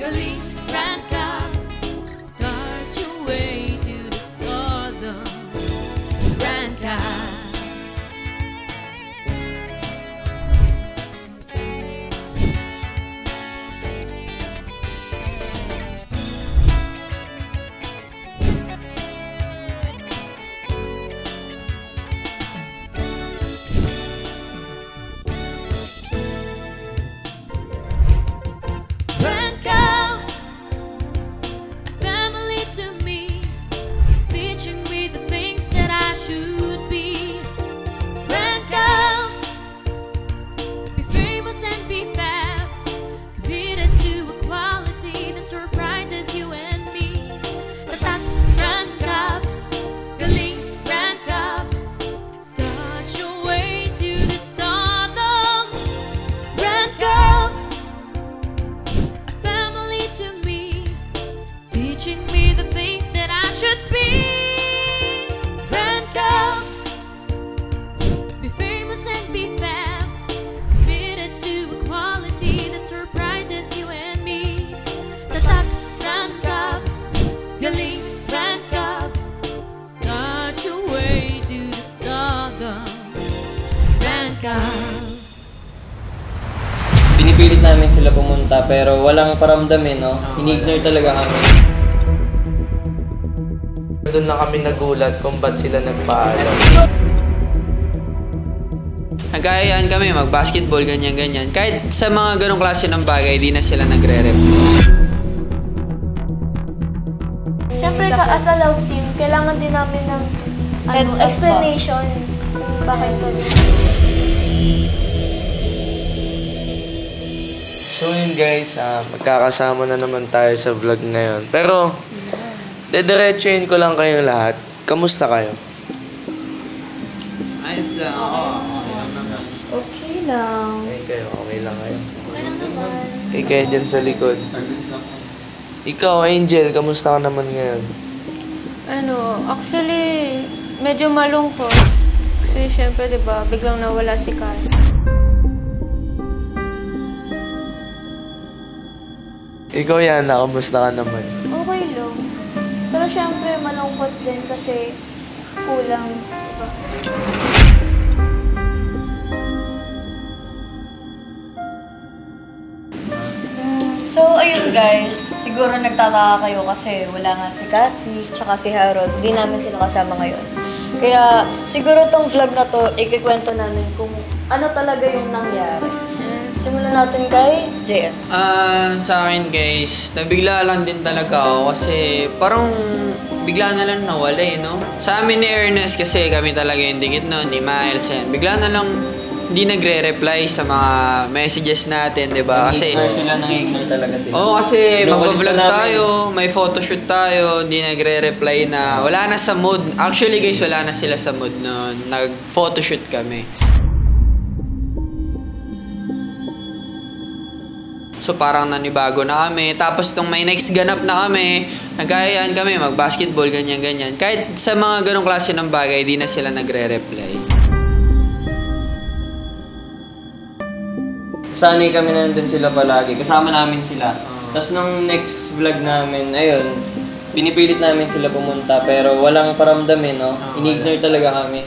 galing, brand ka. Start your way to the stardom. Brand ka. Pinipilit namin sila pumunta pero walang paramdam no? Ini-ignore talaga kami. Doon na kami nagulat kung ba't sila nagpaalam. Nagkayaan kami mag-basketball, ganyan-ganyan. Kahit sa mga ganong klase ng bagay, di na sila nagre-rep. Siyempre, as a love team, kailangan din namin ng explanation kung bakit kami. So yun guys, magkakasama na naman tayo sa vlog ngayon. Pero, dediretsuhin ko lang kayong lahat. Kamusta kayo? Ayos lang. Okay lang naman. Okay lang. Okay lang kayo. Okay lang naman. Kayo dyan sa likod. Ikaw, Angel, kamusta ka naman ngayon? Actually, medyo malungkot. Kasi syempre, diba, biglang nawala si Cass. Ikaw yan, kamusta ka naman? Okay lang. Pero syempre, malungkot din kasi kulang, diba? So, ayun guys, siguro nagtataka kayo kasi wala nga si Cassie, tsaka si Harold. Di namin sila kasama ngayon. Kaya, siguro tong vlog na to, ikikwento namin kung ano talaga yung nangyari. Simulan natin kay JM. Sa akin guys, nabigla lang din talaga ako kasi parang bigla na lang nawala no? Sa amin ni Ernest kasi kami talaga yung dikit no, ni Miles yan. Bigla na lang hindi nagre-reply sa mga messages natin, di ba? Kasi sila nang-ignore talaga sila. Oo, kasi mag-vlog tayo, may photoshoot tayo, hindi nagre-reply na. Wala na sa mood. Actually guys, wala na sila sa mood no. Nag-photoshoot kami. So parang nanibago na kami. Tapos itong may next ganap na kami, nagkayaan kami mag-basketball, ganyan-ganyan. Kahit sa mga ganong klase ng bagay, di na sila nagre-reply. Sanay kami na nandun sila palagi. Kasama namin sila. Tapos nung next vlog namin, ayun, pinipilit namin sila pumunta pero walang paramdam no? Ini-ignore talaga kami.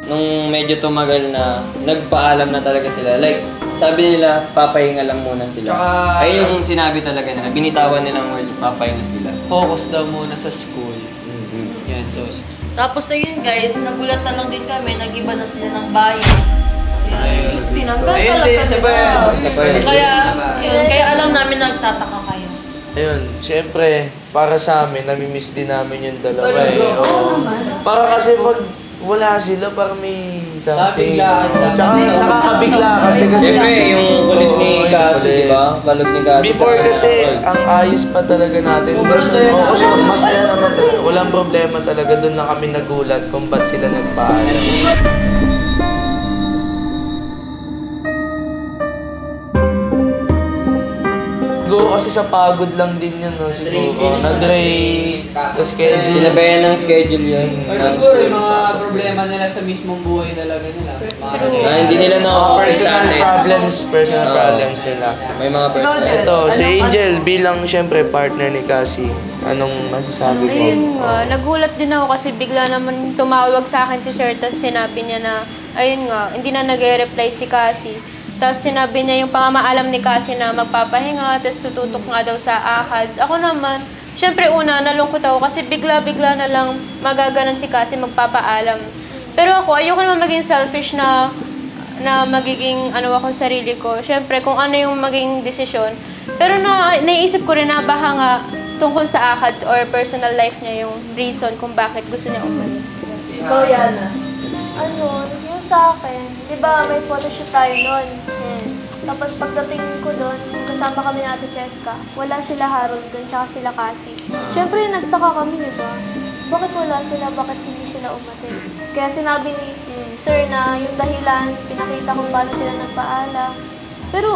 Nung medyo tumagal na, nagpaalam na talaga sila. Like, sabi nila, papahinga lang muna sila. Ay yung sinabi talaga nila, binitawan nilang words, papahinga sila. Focus daw muna sa school. Yan, so... Tapos ayun guys, nagulat na lang din kami, nag-iba na sila ng bayan. Kaya, tinanggal talaga nila. Kaya alam namin nagtataka kayo. Ayun, syempre, para sa amin, namimiss din namin yung dalawa Para kasi pag wala sila, parang may something. Tsaka nakakabigla kasi. Siyempre, yung kulit ni Cass, di ba? Balot ni Cass. Before kasi, ang ayos pa talaga natin. Masaya naman talaga. Walang problema talaga. Doon lang kami nagulat kung ba't sila nagpaalam. Siguro kasi sa pagod lang din yun, no? Siguro, na-drain sa schedule. Sinabayan ng schedule yun. Or siguro yung mga problema nila sa mismong buhay talaga nila. Hindi nila na-offer personal sa atin. personal Oo. problems nila. May mga Ito, si Angel bilang syempre partner ni Cassie. Anong masasabi mo? Ayun nga, nagulat din ako kasi bigla naman tumawag sa akin si Sir, tapos sinabi niya na, ayun nga, hindi na nag-reply si Cassie. Tapos sinabi niya yung pamamaalam ni Cassie na magpapahinga, tapos tututok nga daw sa ACADS. Ako naman, syempre una, nalungkot ako kasi bigla-bigla na lang magaganon si Cassie magpapaalam. Pero ako, ayoko naman maging selfish na magiging ano ako sa sarili ko. Syempre, kung ano yung maging desisyon. Pero naiisip ko rin na baka nga tungkol sa ACADS or personal life niya yung reason kung bakit gusto niya umalis. Ikaw, Yana. Ano, yung sa akin, di ba may photoshoot tayo nun? Tapos pagdating ko doon, kasama kami ni Ate Cheska, wala sila Harold doon, tsaka sila Cassie. Siyempre, nagtaka kami, di ba? Bakit wala sila? Bakit hindi sila umatid? Kaya sinabi ni Sir na yung dahilan, pinakita kung paano sila nagpaalam. Pero,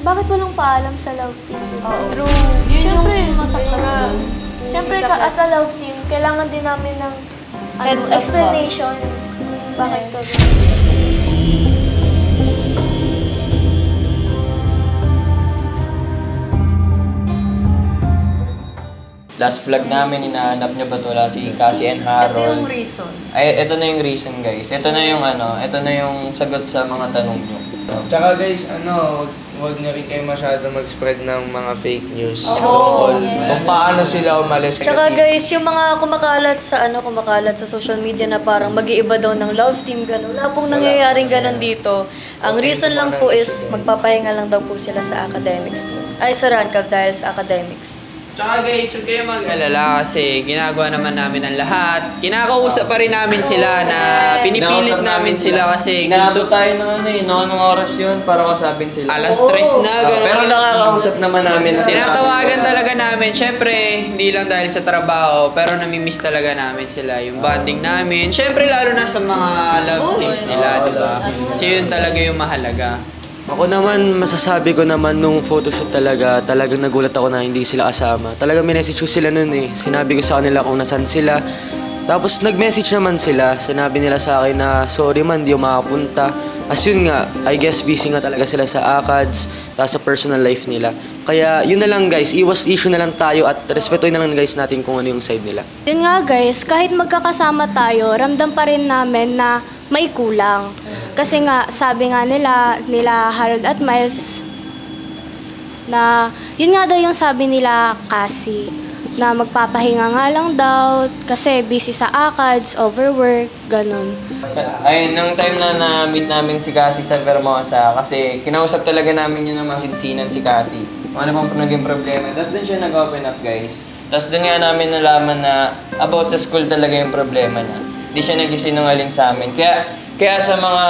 bakit walang paalam sa love team? True. Yun Siyempre, yung masakit doon. Siyempre, as a love team, kailangan din namin ng Heads up ba? explanation. Bakit ko Last vlog namin, hinahanap niya ba't wala si Cassie and Ito yung Harold. reason. Ay, ito na yung reason, guys. Ito na yung ito na yung sagot sa mga tanong niyo. Tsaka guys, huwag na rin kayo masyado mag-spread ng mga fake news. Oo. Tungkol kung paano sila umalis. Tsaka guys, yung mga kumakalat sa social media na parang mag-iiba daw ng love team, gano'n. Wala pong nangyayaring gano'n dito. Ang reason lang po is magpapahinga lang daw po sila sa academics. Ay, sa Rancav dahil sa academics. Tsaka guys, huwag kayo mag-alala kasi ginagawa naman namin ang lahat. Kinakausap pa rin namin sila na pinipilit namin sila kasi Inaabot tayo ng anong oras yun para kausapin sila. alas 3 na, gano'n. Pero nakakausap naman namin. Tinatawagan talaga namin. Siyempre, hindi lang dahil sa trabaho, pero namimiss talaga namin sila. Yung bonding namin. Siyempre, lalo na sa mga love teams nila, di ba? Kasi yun talaga yung mahalaga. Ako naman, masasabi ko naman nung photoshoot talagang nagulat ako na hindi sila kasama. Talagang minessage ko sila nun eh. Sinabi ko sa kanila kung nasan sila. Tapos nag-message naman sila. Sinabi nila sa akin na sorry man, di ako makapunta. As yun nga, I guess busy nga talaga sila sa ACADS, tapos sa personal life nila. Kaya yun na lang guys, iwas issue na lang tayo at respetuhin na lang guys natin kung ano yung side nila. Yun nga guys, kahit magkakasama tayo, ramdam pa rin namin na may kulang. Kasi nga, sabi nga nila Harold at Miles, na yun nga daw yung sabi nila Cassie, na magpapahinga nga lang daw kasi busy sa ACADS, overwork, ganun. Ayun, nung time na na-meet namin si Cassie sa Vermosa, kasi kinausap talaga namin yun ng masinsinan si Cassie. Kung ano bang naging problema. Tapos doon siya nag-open up, guys. Tapos doon nga namin nalaman na about sa school talaga yung problema niya. Hindi siya nagsisinungaling sa amin. Kaya sa mga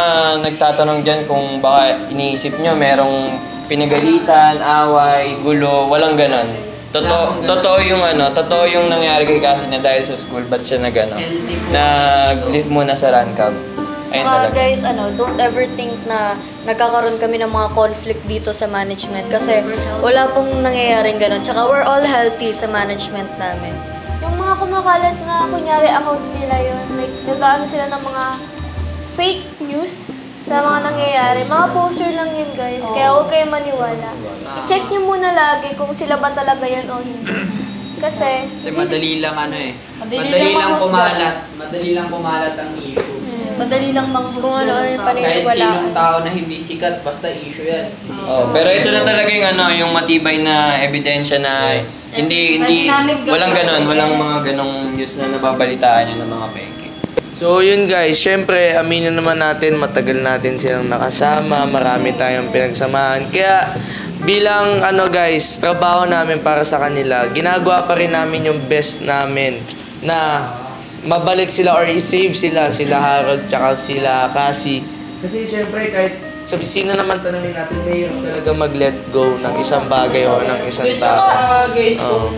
nagtatanong dyan kung baka iniisip nyo merong pinagalitan, away, gulo, walang ganon. Totoo yung nangyari kay Cassie na dahil sa school, ba't siya nag-live muna sa Rancav. Ayun Saka talaga. guys, don't ever think na nagkakaroon kami ng mga conflict dito sa management kasi wala pong nangyayaring ganun. Tsaka we're all healthy sa management namin. Yung mga kumakalat na kunyari account nila yun, like nag-ano sila ng mga fake news sa mga nangyayari. Mga poster lang yun guys, kaya huwag kayo maniwala. I-check nyo muna lagi kung sila ba talaga yun o hindi. Kasi madali lang Madali lang Madali lang pumalat ang issue. Madali lang kung ano rin Kahit paniniwala. sinong tao na hindi sikat, basta issue yan. Oh, pero ito na talaga yung matibay na ebidensya na hindi walang mga ganong news na nababalitaan niyo ng mga peke. So yun guys, syempre aminin naman natin, matagal natin silang nakasama, marami tayong pinagsamahan. Kaya bilang guys, trabaho namin para sa kanila, ginagawa pa rin namin yung best namin na mabalik sila or i-save sila Harold tsaka sila Cassie. Kasi syempre kahit sa sino naman tanongin natin, mahirap talaga mag-let go ng isang bagay o ng isang tao. Tsaka guys, kung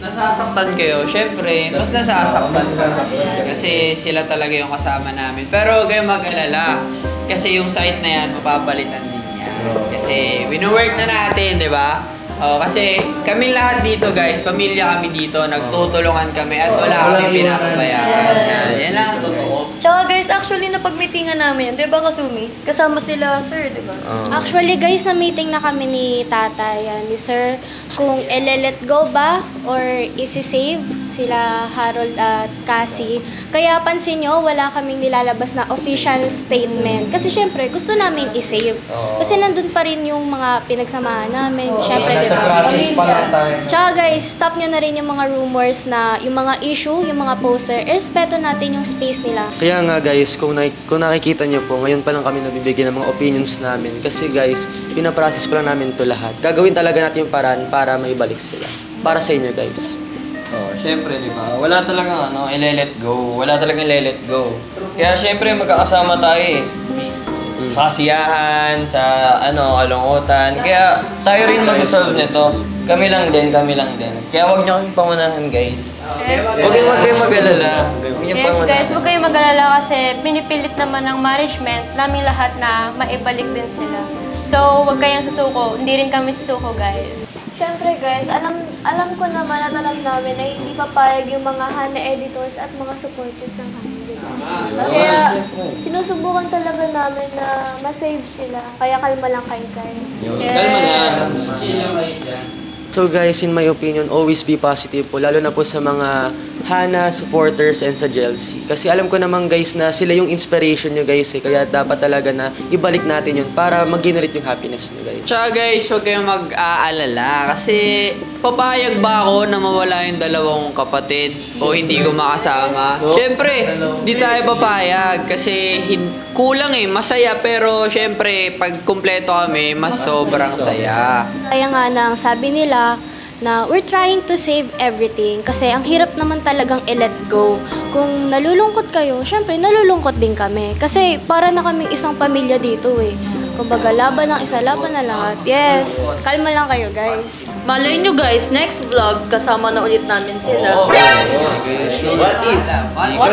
nasasaktan kayo, syempre, mas nasasaktan ka. Kasi sila talaga yung kasama namin. Pero kayo mag-alala. Kasi yung site na yan, mapapalitan din yan. Kasi wino-work na natin, di ba? Kasi kami lahat dito guys, pamilya kami dito, nagtutulungan kami at wala kami pinapabayaan. Yan lang ang totoo. Tsaka guys, actually napag-meetingan namin yan. Di ba Kasumi? Kasama sila sir, di ba? Actually guys, na-meeting na kami ni Tata, yan, ni Sir, kung let go ba or isi-save sila Harold at Cassie. Kaya pansin nyo, wala kaming nilalabas na official statement. Kasi syempre, gusto namin i-save. Kasi nandun pa rin yung mga pinagsamahan namin. Syempre, Nasa process pa lang tayo. Tsaka guys, stop nyo na rin yung mga rumors na yung mga issue, yung mga poster, respeto natin yung space nila. Kaya nga guys, kung nakikita nyo po, ngayon pa lang kami nabibigyan ng mga opinions namin. Kasi guys, pinaprocess pa lang namin to lahat. Gagawin talaga natin yung paraan para maibalik sila. Para sa inyo guys. Syempre, di ba? Wala talagang i-let go. Wala talagang i-let go. Kaya syempre, magkakasama tayo eh. Sa kasiyahan, sa kalungkutan. Kaya tayo rin mag-solve nito. Kami lang din. Kaya wag niyo kaming pangunahan, guys. Huwag kayong mag-alala. Yes guys, huwag kayong mag-alala kasi pinipilit naman ng management namin lahat na maibalik din sila. So, huwag kayong susuko. Hindi rin kami susuko, guys. Siyempre guys, alam ko naman at alam namin na hindi papayag yung mga Hana editors at mga supporters ng Hana. Kaya sinusubukan talaga namin na ma-save sila. Kaya kalma lang kayo guys. Kalma lang. So guys, in my opinion, always be positive po. Lalo na po sa mga Hana supporters and sa Chelsea. Kasi alam ko naman guys na sila yung inspiration nyo guys eh. Kaya dapat talaga na ibalik natin yun para mag-generate yung happiness nyo guys. Tsaka guys, huwag kayong mag-aalala kasi papayag ba ako na mawala yung dalawang kapatid o hindi ko makasama? Siyempre, di tayo papayag kasi kulang masaya pero siyempre pag kumpleto kami, mas sobrang saya. Kaya nga nang sabi nila na we're trying to save everything kasi ang hirap naman talagang i-let go. Kung nalulungkot kayo, syempre nalulungkot din kami kasi para na kaming isang pamilya dito eh. Kumbaga laban ng isa, laban na lahat. Yes, kalma lang kayo guys. Malay nyo guys, next vlog, kasama na ulit namin sila. What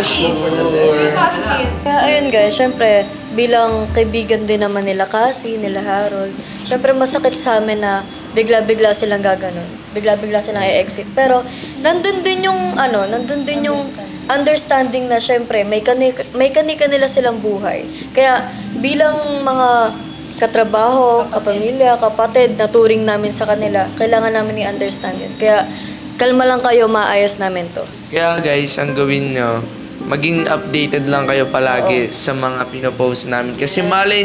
if? Kaya ayun guys, syempre, bilang kaibigan din naman nila Cassie, nila Harold, syempre masakit sa amin na bigla-bigla silang gaganon. Bigla-bigla silang i-exit. Pero nandun din yung understanding na syempre may kani-kanila silang buhay. Kaya bilang mga katrabaho, kapamilya, kapatid, naturing namin sa kanila, kailangan namin i-understand yun. Kaya kalma lang kayo, maayos namin to. Kaya guys, ang gawin nyo, maging updated lang kayo palagi sa mga pinopost namin. Kasi malay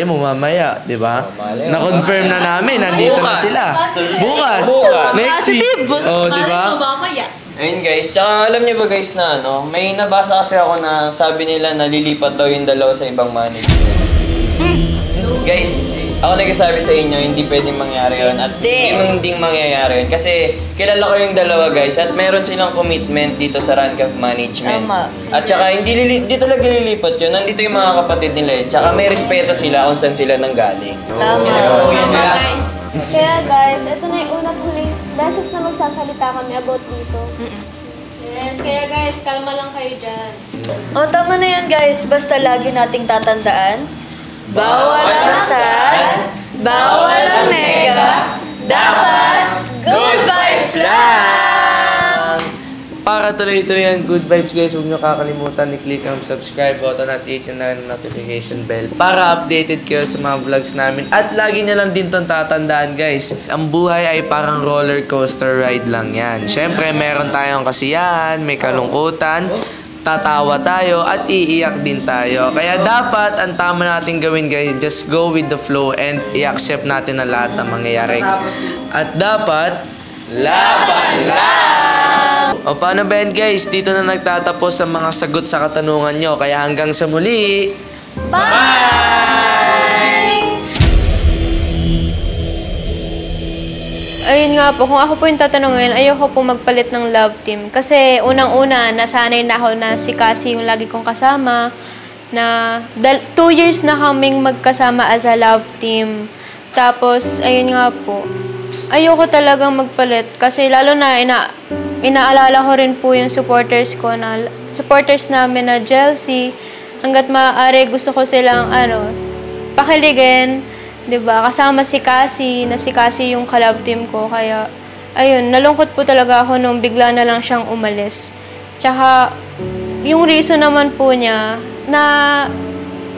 mo mamaya, di ba? Na-confirm na namin, nandito na sila. Bukas. Next week. Di ba? Ayun guys, tsaka alam niyo ba guys na may nabasa kasi ako na sabi nila nalilipat daw yung dalawa sa ibang management. Guys, ako nagsasabi sa inyo, hindi pwedeng mangyari yun at hindi mangyayari yun. Kasi kilala ko yung dalawa guys at meron silang commitment dito sa Rancaf Management. Tama. At saka hindi talaga lilipat yun. Nandito yung mga kapatid nila eh. Tsaka may respeto sila kung saan sila nanggaling. Tama. Kaya guys, ito na yung unang huling beses na magsasalita kami about dito. Yes, kaya guys, kalma lang kayo dyan. Tama na yan guys. Basta lagi nating tatandaan, bawal ang sad, bawal ang nega, dapat good vibes lang! Para tuloy-tuloy ang good vibes guys, huwag nyo kakalimutan i-click ang subscribe button at hit na ang notification bell para updated kayo sa mga vlogs namin. At lagi nyo lang din itong tatandaan guys, ang buhay ay parang roller coaster ride lang yan. Siyempre meron tayong kasiyahan, may kalungkutan, tatawa tayo at iiyak din tayo. Kaya dapat ang tama natin gawin guys, just go with the flow and i-accept natin ang lahat ng mangyayari. At dapat laban lang! O paano ba yan guys? Dito na nagtatapos ang mga sagot sa katanungan nyo. Kaya hanggang sa muli, bye! Ayun nga po, kung ako po yung tatanungin, ayoko po magpalit ng love team. Kasi unang-una, nasanay na ako na si Cassie yung lagi kong kasama. Na 2 years na kaming magkasama as a love team. Tapos, ayun nga po, ayoko talagang magpalit. Kasi lalo na, inaalala ko rin po yung supporters namin na Chelsea. Hanggat maaari gusto ko silang, pakiligin. 'Di ba? Kasama si Cassie, na si Cassie yung ka-love team ko. Kaya, ayun, nalungkot po talaga ako nung bigla na lang siyang umalis. Tsaka, yung reason naman po niya, na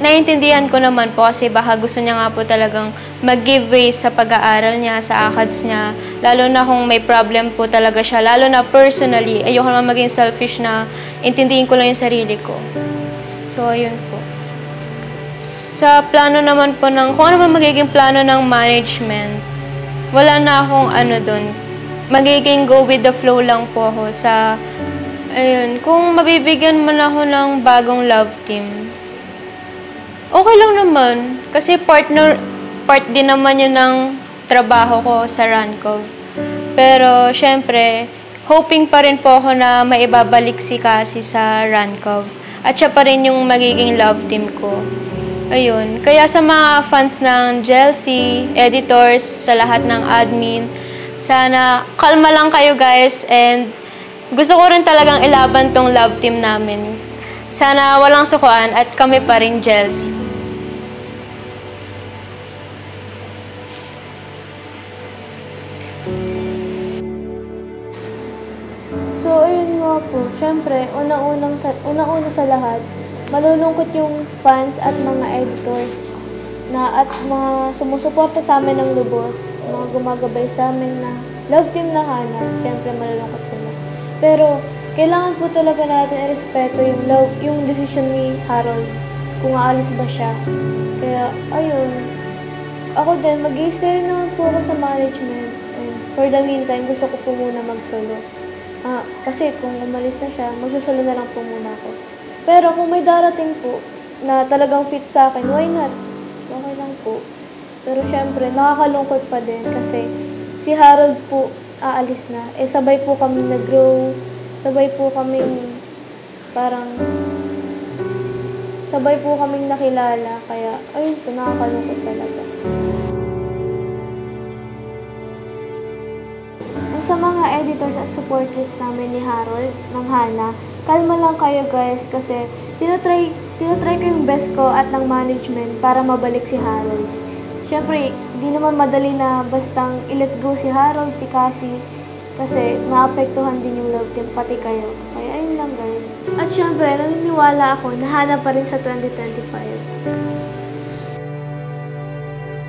naiintindihan ko naman po kasi baka gusto niya nga po talagang mag-give way sa pag-aaral niya, sa ACADS niya. Lalo na kung may problem po talaga siya. Lalo na personally, ayoko naman maging selfish na intindihin ko lang yung sarili ko. So, ayun po. Sa plano naman po kung ano man magiging plano ng management, wala na akong doon. Magiging go with the flow lang po ako sa, ayun, kung mabibigyan man ako ng bagong love team, okay lang naman. Kasi part din naman yun ng trabaho ko sa Rancov. Pero, syempre, hoping pa rin po ako na maibabalik si Cassie sa Rancov. At siya pa rin yung magiging love team ko. Ayun. Kaya sa mga fans ng Chelsea, editors, sa lahat ng admin, sana kalma lang kayo guys. And gusto ko rin talagang ilaban tong love team namin. Sana walang sukuan at kami pa rin Chelsea. So, ayun nga po. Siyempre, una-una sa lahat, malulungkot yung fans at mga editors at mga sumusuporta sa amin ng lubos, mga gumagabay sa amin na love team na Hana. Siyempre, malulungkot sila. Pero, kailangan po talaga natin i-respeto yung decision ni Harold kung aalis ba siya. Kaya, ayun. Ako din, mag-i-stay naman po ako sa management. And for the meantime, gusto ko po muna mag-solo. Kasi kung umalis na siya, mag-solo na lang po muna ako. Pero kung may darating po na talagang fit sa akin, why not? Okay lang po. Pero syempre, nakakalungkot pa din kasi si Harold po aalis na. Sabay po kami nag-grow, sabay po kaming nakilala. Kaya, ayun po, nakakalungkot talaga. Sa mga editors at supporters namin ni Harold, ng Hana, kalma lang kayo guys kasi tinatry ko yung best ko at ng management para mabalik si Harold. Siyempre, di naman madali na bastang i-let go si Harold, si Cassie, kasi maapektuhan din yung love team, pati kayo. Kaya ayun lang guys. At siyempre, naniniwala ako na Hana pa rin sa 2025.